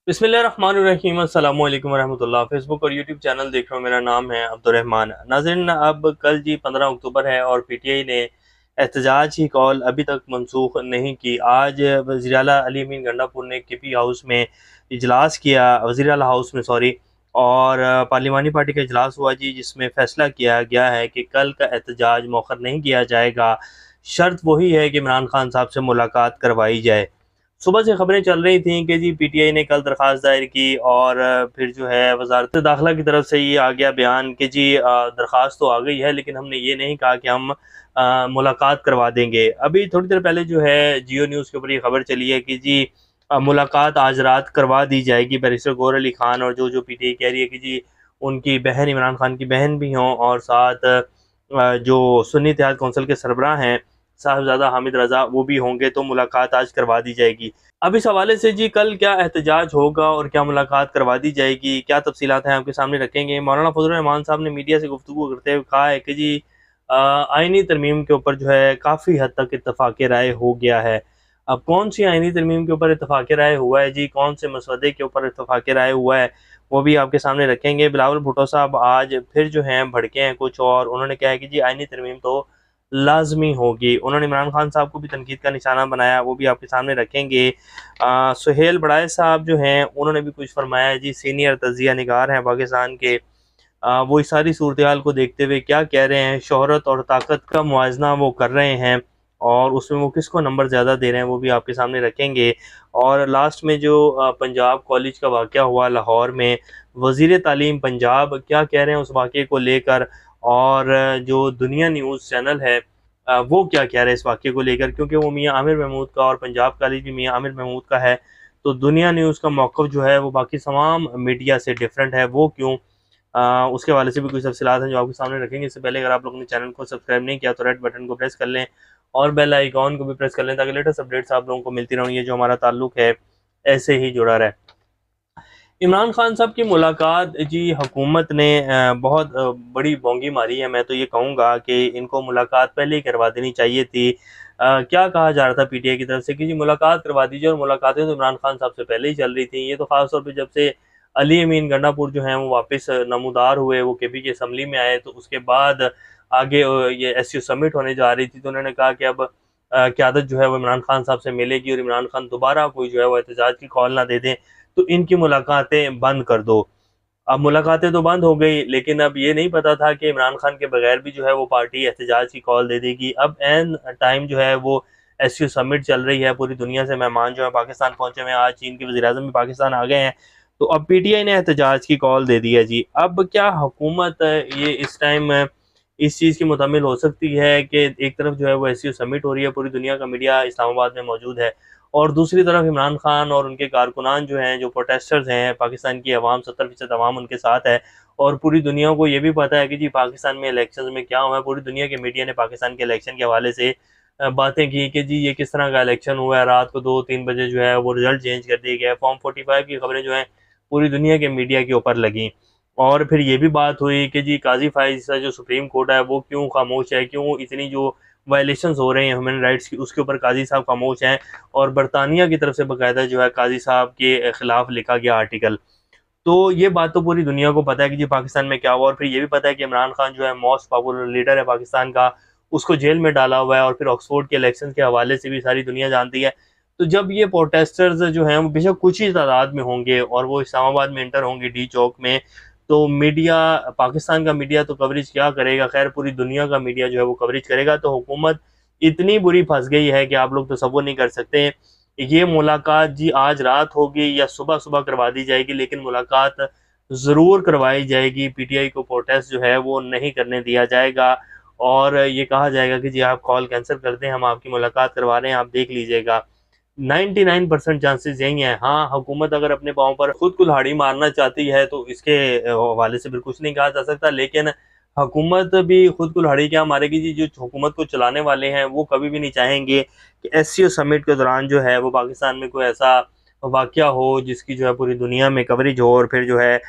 बिस्मिल्लाहिर्रहमानिर्रहीम अस्सलाम वालेकुम रहमतुल्लाह। फेसबुक और यूट्यूब चैनल देख रहे हो, मेरा नाम है अब्दुर्रहमान। नाज़रीन, अब कल जी 15 अक्टूबर है और पीटीआई ने एहतजाज की कॉल अभी तक मनसूख नहीं की। आज वज़ीर आला अली अमीन गंडापुर ने केपी हाउस में इजलास किया, वज़ीर आला हाउस में सॉरी, और पार्लिमानी पार्टी का इजलास हुआ जी, जिसमें फ़ैसला किया गया है कि कल का एहतजाज मौखर नहीं किया जाएगा। शर्त वही है कि इमरान खान साहब से मुलाकात करवाई जाए। सुबह से खबरें चल रही थी कि जी पीटीआई ने कल दरख्वास्त दायर की और फिर जो है वजारत दाखिला की तरफ से ये आ गया बयान कि जी दरख्वास्त तो आ गई है, लेकिन हमने ये नहीं कहा कि हम मुलाकात करवा देंगे। अभी थोड़ी देर पहले जो है जियो न्यूज़ के ऊपर ये खबर चली है कि जी मुलाकात आज रात करवा दी जाएगी बैरिस्टर गौहर अली खान और जो जो पीटीआई कह रही है कि जी उनकी बहन, इमरान खान की बहन भी हों, और साथ जो सुन्नी इत्तेहाद कौंसिल के सरबराह हैं साहिबजादा हामिद रज़ा, वो भी होंगे, तो मुलाकात आज करवा दी जाएगी। अब इस हवाले से जी कल क्या एहतजाज होगा और क्या मुलाकात करवा दी जाएगी, क्या तफसीलात हैं, आपके सामने रखेंगे। मौलाना फजल रहमान साहब ने मीडिया से गुफ्तगू करते हुए कहा है कि जी आइनी तरमीम के ऊपर जो है काफ़ी हद तक इत्तफाक राय हो गया है। अब कौन सी आइनी तरमीम के ऊपर इत्तफाक राय हुआ है जी, कौन से मसवदे के ऊपर इत्तफाक राय हुआ है, वो भी आपके सामने रखेंगे। बिलावल भुट्टो साहब आज फिर जो हैं भड़के हैं कुछ, और उन्होंने कहा है कि जी आइनी तरमीम तो लाज़मी होगी। उन्होंने इमरान खान साहब को भी तनकीद का निशाना बनाया, वो भी आपके सामने रखेंगे। सुहेल बड़ाई साहब जो हैं उन्होंने भी कुछ फरमाया है जी, सीनियर तजिया निगार हैं पाकिस्तान के। वो इस सारी सूरत हाल को देखते हुए क्या कह रहे हैं, शोहरत और ताकत का मुआजना वो कर रहे हैं और उसमें वो किसको नंबर ज़्यादा दे रहे हैं, वो भी आपके सामने रखेंगे। और लास्ट में जो पंजाब कॉलेज का वाक़या हुआ लाहौर में, वज़ीर तालीम पंजाब क्या कह रहे हैं उस वाक़े को लेकर, और जो दुनिया न्यूज़ चैनल है वो क्या कह रहे हैं इस वाक़े को लेकर, क्योंकि वो मियाँ आमिर महमूद का और पंजाब कॉलेज भी मियाँ आमिर महमूद का है। तो दुनिया न्यूज़ का मौक़िफ़ जो है वो बाकी तमाम मीडिया से डिफरेंट है, वो क्यों? उसके हवाले से भी कुछ तफ़सीलात हैं जो आपके सामने रखेंगे। इससे पहले अगर आप लोगों ने चैनल को सब्सक्राइब नहीं किया तो रेड बटन को प्रेस कर लें और बेल आइकॉन को भी प्रेस कर लें, ताकि लेटेस्ट अपडेट्स आप लोगों को मिलती रहें। ये जो हमारा ताल्लुक़ है ऐसे ही जुड़ा रहे। इमरान खान साहब की मुलाकात जी हुकूमत ने बहुत बड़ी बोंगी मारी है। मैं तो ये कहूँगा कि इनको मुलाकात पहले ही करवा देनी चाहिए थी। क्या कहा जा रहा था पीटीआई की तरफ से कि जी मुलाकात करवा दीजिए, और मुलाकातें तो इमरान खान साहब से पहले ही चल रही थी। ये तो ख़ास तौर पे जब से अली अमीन गंडापुर जो हैं वो वापस नमूदार हुए, वो केपी की असम्बली में आए, तो उसके बाद आगे ये एसयू समिट होने जा रही थी, तो उन्होंने कहा कि अब क़यादत जो है वो इमरान खान साहब से मिलेगी और इमरान खान दोबारा कोई जो है वो एहतजाज की कॉल ना दे दें, तो इनकी मुलाकातें बंद कर दो। अब मुलाकातें तो बंद हो गई, लेकिन अब ये नहीं पता था कि इमरान खान के बगैर भी जो है वो पार्टी एहतजाज की कॉल दे देगी। अब एन टाइम जो है वो एसयू समिट चल रही है, पूरी दुनिया से मेहमान जो है पाकिस्तान पहुंचे हुए हैं, आज चीन के वज़ीर आज़म भी पाकिस्तान आ गए हैं, तो अब पीटीआई ने एहतजाज की कॉल दे दी है जी। अब क्या हुकूमत ये इस टाइम इस चीज़ की मुतमिल हो सकती है कि एक तरफ जो है वो एसयू समिट हो रही है, पूरी दुनिया का मीडिया इस्लामाबाद में मौजूद है, और दूसरी तरफ इमरान खान और उनके कारकुनान जो हैं, जो प्रोटेस्टर्स हैं, पाकिस्तान की अवाम 70% अवाम उनके साथ है, और पूरी दुनिया को ये भी पता है कि जी पाकिस्तान में इलेक्शंस में क्या हुआ है। पूरी दुनिया के मीडिया ने पाकिस्तान के इलेक्शन के हवाले से बातें की कि जी ये किस तरह का इलेक्शन हुआ है, रात को 2-3 बजे जो है वो रिजल्ट चेंज कर दिए गए। फॉर्म 45 की खबरें जो हैं पूरी दुनिया के मीडिया के ऊपर लगी, और फिर ये भी बात हुई कि जी काजी फाइज़ जो सुप्रीम कोर्ट है वो क्यों खामोश है, क्यों इतनी जो वायलेशंस हो रहे हैं ह्यूमन राइट्स की उसके ऊपर काजी साहब खामोश हैं, और बरतानिया की तरफ से बाकायदा जो है काजी साहब के खिलाफ लिखा गया आर्टिकल। तो ये बात तो पूरी दुनिया को पता है कि जी पाकिस्तान में क्या हुआ, और फिर ये भी पता है कि इमरान खान जो है मोस्ट पॉपुलर लीडर है पाकिस्तान का, उसको जेल में डाला हुआ है, और फिर ऑक्सफोर्ड के इलेक्शन के हवाले से भी सारी दुनिया जानती है। तो जब ये प्रोटेस्टर्स जो हैं वो बेशक कुछ ही तादाद में होंगे और वो इस्लामाबाद में इंटर होंगे डी चौक में, तो मीडिया, पाकिस्तान का मीडिया तो कवरेज क्या करेगा, खैर पूरी दुनिया का मीडिया जो है वो कवरेज करेगा। तो हुकूमत इतनी बुरी फंस गई है कि आप लोग तसव्वुर नहीं कर सकते। ये मुलाकात जी आज रात होगी या सुबह सुबह करवा दी जाएगी, लेकिन मुलाकात ज़रूर करवाई जाएगी। पीटीआई को प्रोटेस्ट जो है वो नहीं करने दिया जाएगा, और ये कहा जाएगा कि जी आप कॉल कैंसिल कर दें, हम आपकी मुलाकात करवा रहे हैं, आप देख लीजिएगा। 99% चांसेस यही हैं। हाँ, हुकूमत अगर अपने पाँव पर खुद कुल्हाड़ी मारना चाहती है तो इसके हवाले से फिर कुछ नहीं कहा जा सकता, लेकिन हुकूमत भी खुद कुल्हाड़ी क्या मारेगी जी, जो हुकूमत को चलाने वाले हैं वो कभी भी नहीं चाहेंगे कि एससीओ समिट के दौरान जो है वो पाकिस्तान में कोई ऐसा वाक़या हो जिसकी जो है पूरी दुनिया में कवरेज हो, और फिर जो है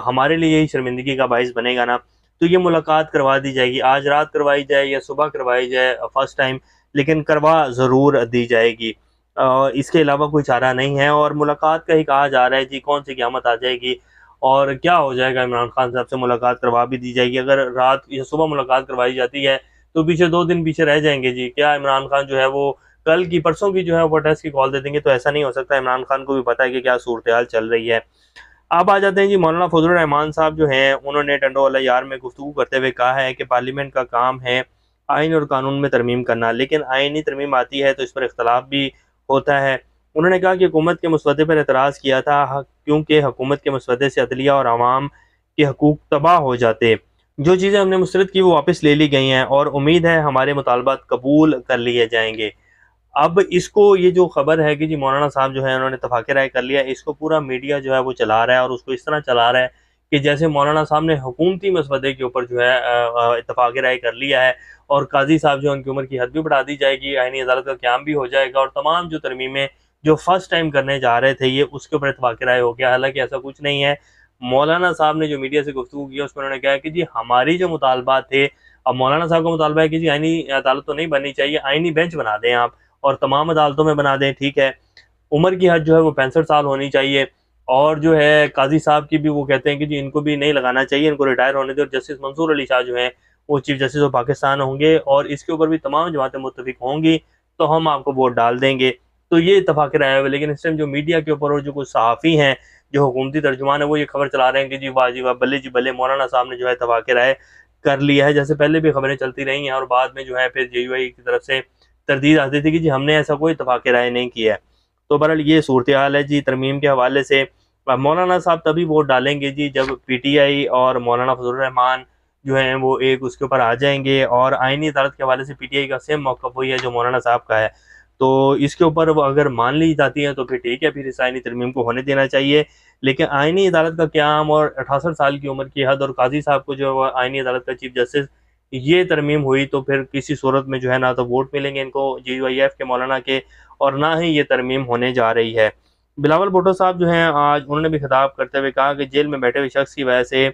हमारे लिए यही शर्मिंदगी का बाइस बनेगा ना। तो ये मुलाकात करवा दी जाएगी, आज रात करवाई जाए या सुबह करवाई जाए फर्स्ट टाइम, लेकिन करवा ज़रूर दी जाएगी। इसके अलावा कोई चारा नहीं है। और मुलाकात का ही कहा जा रहा है जी, कौन सी क़यामत आ जाएगी और क्या हो जाएगा। इमरान खान साहब से मुलाकात करवा भी दी जाएगी, अगर रात या सुबह मुलाकात करवाई जाती है तो पीछे 2 दिन पीछे रह जाएंगे जी। क्या इमरान खान जो है वो कल की परसों की जो है वो टेस्ट की कॉल दे देंगे? तो ऐसा नहीं हो सकता। इमरान खान को भी पता है कि क्या सूरत हाल चल रही है। अब आ जाते हैं जी, मौलाना फजलुर रहमान साहब जो हैं, उन्होंने टंडो वाला यार में गुफ्तगू करते हुए कहा है कि पार्लियामेंट का काम है आइन और कानून में तरमीम करना, लेकिन आइनी तरमीम आती है तो इस पर इख्तलाफ भी होता है। उन्होंने कहा कि हुकूमत के मसवदे पर एतराज़ किया था क्योंकि हुकूमत के मसवदे से अदलिया और आवाम के हकूक़ तबाह हो जाते। जो चीज़ें हमने मुस्तरद की वो वापस ले ली गई हैं और उम्मीद है हमारे मुतालबात कबूल कर लिए जाएंगे। अब इसको, ये जो खबर है कि जी मौलाना साहब जो है उन्होंने इत्तफ़ाक़ राय कर लिया, इसको पूरा मीडिया जो है वो चला रहा है और उसको इस तरह चला रहा है कि जैसे मौलाना साहब ने हुकूमती मसवदे के ऊपर जो है इत्तफ़ाक़ राय कर लिया है और काज़ी साहब जो है उनकी उम्र की हद भी बढ़ा दी जाएगी, आईनी अदालत का क़याम भी हो जाएगा और तमाम जो तरमीमें जो फर्स्ट टाइम करने जा रहे थे ये उसके ऊपर इत्तफ़ाक़ राय हो गया। हालाँकि ऐसा कुछ नहीं है। मौलाना साहब ने जो मीडिया से गुफ्तगू की है उसमें उन्होंने कहा कि जी हमारी जो मुतालबात थे, अब मौलाना साहब का मुतालबा है कि जी आईनी अदालत तो नहीं बननी चाहिए, आईनी बेंच बना दें आप और तमाम अदालतों में बना दें, ठीक है। उम्र की हद जो है वो 65 साल होनी चाहिए और जो है काजी साहब की भी वो कहते हैं कि जी इनको भी नहीं लगाना चाहिए, इनको रिटायर होने दें और जस्टिस मंसूर अली शाह जो हैं वो चीफ जस्टिस ऑफ पाकिस्तान होंगे और इसके ऊपर भी तमाम जमातें मुत्तफिक होंगी तो हम आपको वोट डाल देंगे। तो ये इत्तफाक़ राय है। लेकिन इस टाइम जो मीडिया के ऊपर और जो कुछ सहाफ़ी हैं, जो हुकूमती तर्जुमान है, वो ये खबर चला रहे हैं कि जी वाह बल्ले जी बल्ले, मौलाना साहब ने जो है इत्तफाक़ राय कर लिया है। जैसे पहले भी खबरें चलती रही हैं और बाद में जो है फिर JUI की तरफ से तरदीद आती थी कि जी हमने ऐसा कोई इत्तफाक़ राय नहीं किया है। तो बहरहाल ये सूरत हाल है जी तरमीम के हवाले से। मौलाना साहब तभी वोट डालेंगे जी जब PTI और मौलाना फजलुर रहमान जो हैं वो एक उसके ऊपर आ जाएंगे और आइनी अदालत के हवाले से PTI का सेम मौक़िफ़ वही है जो मौलाना साहब का है। तो इसके ऊपर वो अगर मान ली जाती है तो फिर ठीक है, फिर इस आइनी तरमीम को होने देना चाहिए। लेकिन आइनी अदालत का क़याम और 68 साल की उम्र की हद और काज़ी साहब को जो है आइनी अदालत का चीफ जस्टिस, ये तरमीम हुई तो फिर किसी सूरत में जो है ना तो वोट मिलेंगे इनको JUIF के मौलाना के और ना ही ये तरमीम होने जा रही है। बिलावल भुट्टो साहब जो हैं आज उन्होंने भी खिताब करते हुए कहा कि जेल में बैठे हुए शख्स की वजह से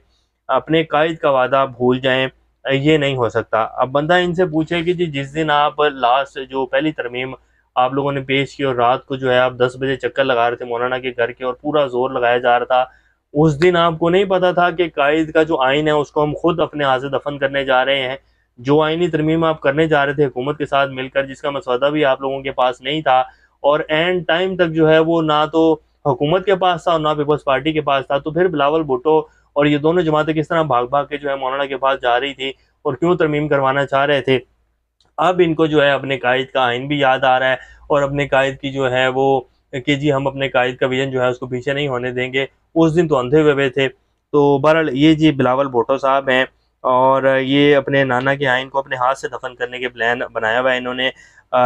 अपने कायद का वादा भूल जाएँ, ये नहीं हो सकता। अब बंदा इनसे पूछे कि जी जिस दिन आप लास्ट जो पहली तरमीम आप लोगों ने पेश की और रात को जो है आप 10 बजे चक्कर लगा रहे थे मौलाना के घर के और पूरा ज़ोर लगाया जा रहा था, उस दिन आपको नहीं पता था कि कायद का जो आइन है उसको हम खुद अपने हाथ से दफन करने जा रहे हैं। जो आइनी तरमीम आप करने जा रहे थे हुकूमत के साथ मिलकर, जिसका मसौदा भी आप लोगों के पास नहीं था और एंड टाइम तक जो है वो ना तो हुकूमत के पास था और ना पीपल्स पार्टी के पास था, तो फिर बिलावल भुट्टो और ये दोनों जमातें किस तरह भाग भाग के जो है मौलाना के पास जा रही थी और क्यों तरमीम करवाना चाह रहे थे। अब इनको जो है अपने कायद का आइन भी याद आ रहा है और अपने कायद की जो है वो कि जी हम अपने कायद का विजन जो है उसको पीछे नहीं होने देंगे। उस दिन तो अंधे हुए थे। तो बहरहाल ये जी बिलावल भुट्टो साहब हैं और ये अपने नाना के आइन को अपने हाथ से दफन करने के प्लान बनाया हुआ है इन्होंने।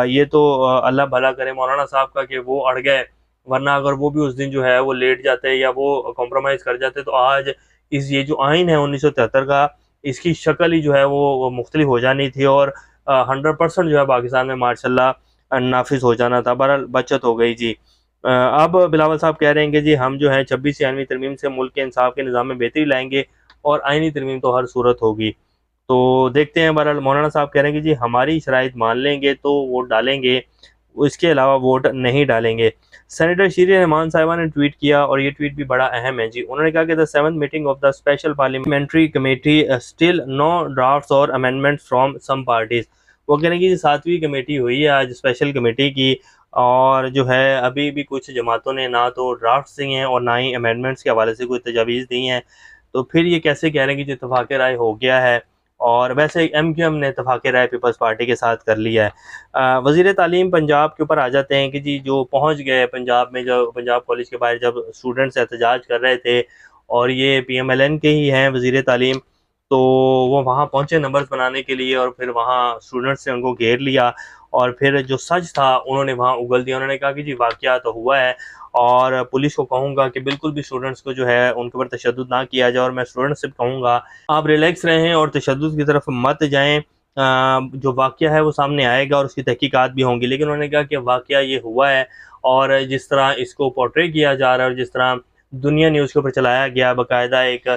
ये तो अल्लाह भला करे मौलाना साहब का कि वो अड़ गए, वरना अगर वो भी उस दिन जो है वो लेट जाते या वो कॉम्प्रोमाइज़ कर जाते तो आज इस ये जो आइन है 1973 का, इसकी शक्ल ही जो है वो मुख्तलिफ हो जानी थी और 100% जो है पाकिस्तान में माशाल्लाह नाफिज हो जाना था। बहरहाल बचत हो गई जी। अब बिलावल साहब कह रहे हैं कि जी हम जो है 26 आइनी तरमीम से मुल्क के इंसाफ के निज़ाम में बेहतरी लाएंगे और आइनी तरमीम तो हर सूरत होगी। तो देखते हैं। बहरहाल मौलाना साहब कह रहे हैं कि जी हमारी शराइत मान लेंगे तो वोट डालेंगे, इसके अलावा वोट नहीं डालेंगे। सेनेटर शीरी रहमान साहिबा ने ट्वीट किया और ये ट्वीट भी बड़ा अहम है जी। उन्होंने कहा कि the 7th meeting of the special parliamentary committee still no drafts और अमेंडमेंट्स फ्रॉम सम पार्टीज। वो कह रहे हैं कि 7वीं कमेटी हुई है आज स्पेशल कमेटी की और जो है अभी भी कुछ जमातों ने ना तो ड्राफ्ट्स दिए हैं और ना ही अमेंडमेंट्स के हवाले से कोई तजावीज़ दी हैं। तो फिर ये कैसे कह रहे हैं कि जो इत्तफाक़ राय हो गया है। और वैसे MQM ने इत्तफाक़ राय पीपल्स पार्टी के साथ कर लिया है। वज़ीर तालीम पंजाब के ऊपर आ जाते हैं कि जी जो पहुंच गए पंजाब में, जो पंजाब कॉलेज के बाहर जब स्टूडेंट्स एहतजाज कर रहे थे और ये PMLN के ही हैं वज़ीर तालीम, तो वो वहाँ पहुँचे नंबर्स बनाने के लिए और फिर वहाँ स्टूडेंट्स ने उनको घेर लिया और फिर जो सच था उन्होंने वहाँ उगल दिया। उन्होंने कहा कि जी वाक़या तो हुआ है और पुलिस को कहूँगा कि बिल्कुल भी स्टूडेंट्स को जो है उनके ऊपर तशद्दुद ना किया जाए और मैं स्टूडेंट्स से कहूँगा आप रिलैक्स रहें और तशद्दुद की तरफ मत जाएँ। जो वाक़या है वो सामने आएगा और उसकी तहकीकात भी होंगी। लेकिन उन्होंने कहा कि वाक़या ये हुआ है और जिस तरह इसको पोर्ट्रे किया जा रहा है और जिस तरह दुनिया न्यूज़ के ऊपर चलाया गया, बाकायदा एक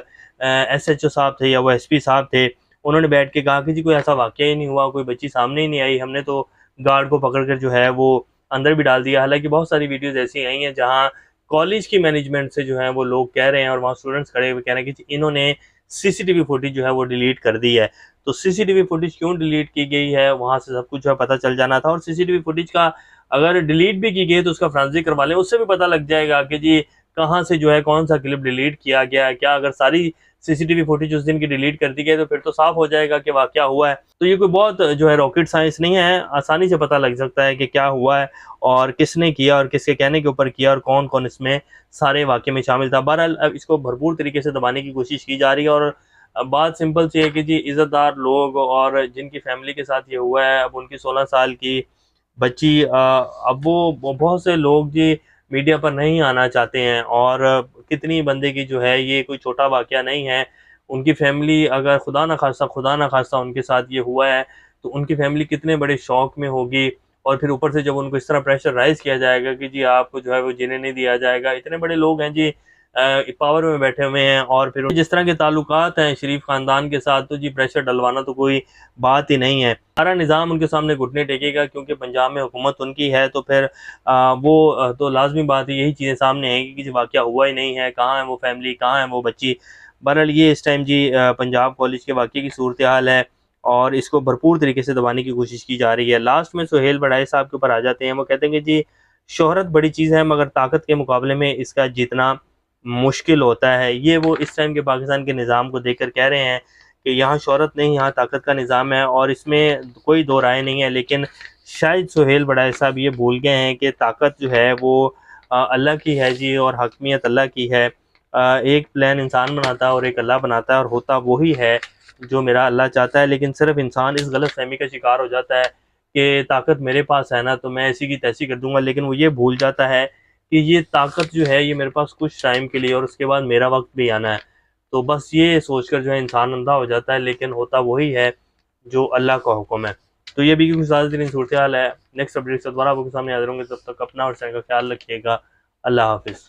SHO साहब थे या वो SP साहब थे, उन्होंने बैठ के कहा कि जी कोई ऐसा वाक़या ही नहीं हुआ, कोई बच्ची सामने ही नहीं आई, हमने तो गार्ड को पकड़ कर जो है वो अंदर भी डाल दिया। हालांकि बहुत सारी वीडियोज़ ऐसी आई हैं जहाँ कॉलेज की मैनेजमेंट से जो है वो लोग कह रहे हैं और वहाँ स्टूडेंट्स खड़े हुए कह रहे हैं कि इन्होंने सीसीटीवी फुटेज जो है वो डिलीट कर दी है। तो सीसीटीवी फुटेज क्यों डिलीट की गई है, वहाँ से सब कुछ जो है पता चल जाना था। और सीसीटीवी फुटेज का अगर डिलीट भी की गई तो उसका फोरेंसिक करवा लें, उससे भी पता लग जाएगा कि जी कहाँ से जो है कौन सा क्लिप डिलीट किया गया है। क्या अगर सारी सीसीटीवी फुटेज उस दिन की डिलीट कर दी गई तो फिर तो साफ हो जाएगा कि वाकया हुआ है। तो ये कोई बहुत जो है रॉकेट साइंस नहीं है, आसानी से पता लग सकता है कि क्या हुआ है और किसने किया और किसके कहने के ऊपर किया और कौन कौन इसमें सारे वाक़े में शामिल था। बहरहाल अब इसको भरपूर तरीके से दबाने की कोशिश की जा रही है और बात सिंपल सी है कि जी इज़्ज़तदार लोग और जिनकी फैमिली के साथ ये हुआ है, अब उनकी 16 साल की बच्ची, अब वो बहुत से लोग जी मीडिया पर नहीं आना चाहते हैं। और कितनी बंदे की जो है ये कोई छोटा वाक़या नहीं है। उनकी फैमिली अगर खुदा ना खास्ता उनके साथ ये हुआ है तो उनकी फैमिली कितने बड़े शौक में होगी। और फिर ऊपर से जब उनको इस तरह प्रेशर राइज़ किया जाएगा कि जी आपको जो है वो जीने नहीं दिया जाएगा। इतने बड़े लोग हैं जी, पावर में बैठे हुए हैं और फिर जिस तरह के ताल्लुकात हैं शरीफ ख़ानदान के साथ, तो जी प्रेशर डलवाना तो कोई बात ही नहीं है। सारा निज़ाम उनके सामने घुटने टेकेगा क्योंकि पंजाब में हुकूमत उनकी है। तो फिर तो लाजमी बात है, यही चीज़ें सामने आएंगी कि जी वाक़या हुआ ही नहीं है, कहाँ है वो फैमिली, कहाँ है वो बच्ची। बहरहाल ये इस टाइम जी पंजाब कॉलेज के वाक़े की सूरत हाल है और इसको भरपूर तरीके से दबाने की कोशिश की जा रही है। लास्ट में सुहेल बड़ाई साहब के ऊपर आ जाते हैं। वो कहते हैं कि जी शोहरत बड़ी चीज़ है मगर ताकत के मुकाबले में इसका जीतना मुश्किल होता है। ये वो इस टाइम के पाकिस्तान के निज़ाम को देखकर कह रहे हैं कि यहाँ शोहरत नहीं, यहाँ ताकत का निज़ाम है और इसमें कोई दो राय नहीं है। लेकिन शायद सुहेल बड़ाई साहब ये भूल गए हैं कि ताकत जो है वो अल्लाह की है जी और हकमियत अल्लाह की है। एक प्लान इंसान बनाता है और एक अल्लाह बनाता है और होता वही है जो मेरा अल्लाह चाहता है। लेकिन सिर्फ इंसान इस गलत फहमी का शिकार हो जाता है कि ताकत मेरे पास है ना तो मैं ऐसी की तैसी कर दूंगा। लेकिन वो ये भूल जाता है कि ये ताकत जो है ये मेरे पास कुछ टाइम के लिए और उसके बाद मेरा वक्त भी आना है। तो बस ये सोचकर जो है इंसान अंधा हो जाता है, लेकिन होता वही है जो अल्लाह का हुक्म है। तो ये भी कुछ ज़्यादा दिन सूरत हाल है। नेक्स्ट अपडेट से दोबारा आपके सामने हाजिर होंगे, तब तक अपना और का ख्याल रखिएगा। अल्लाह हाफिज़।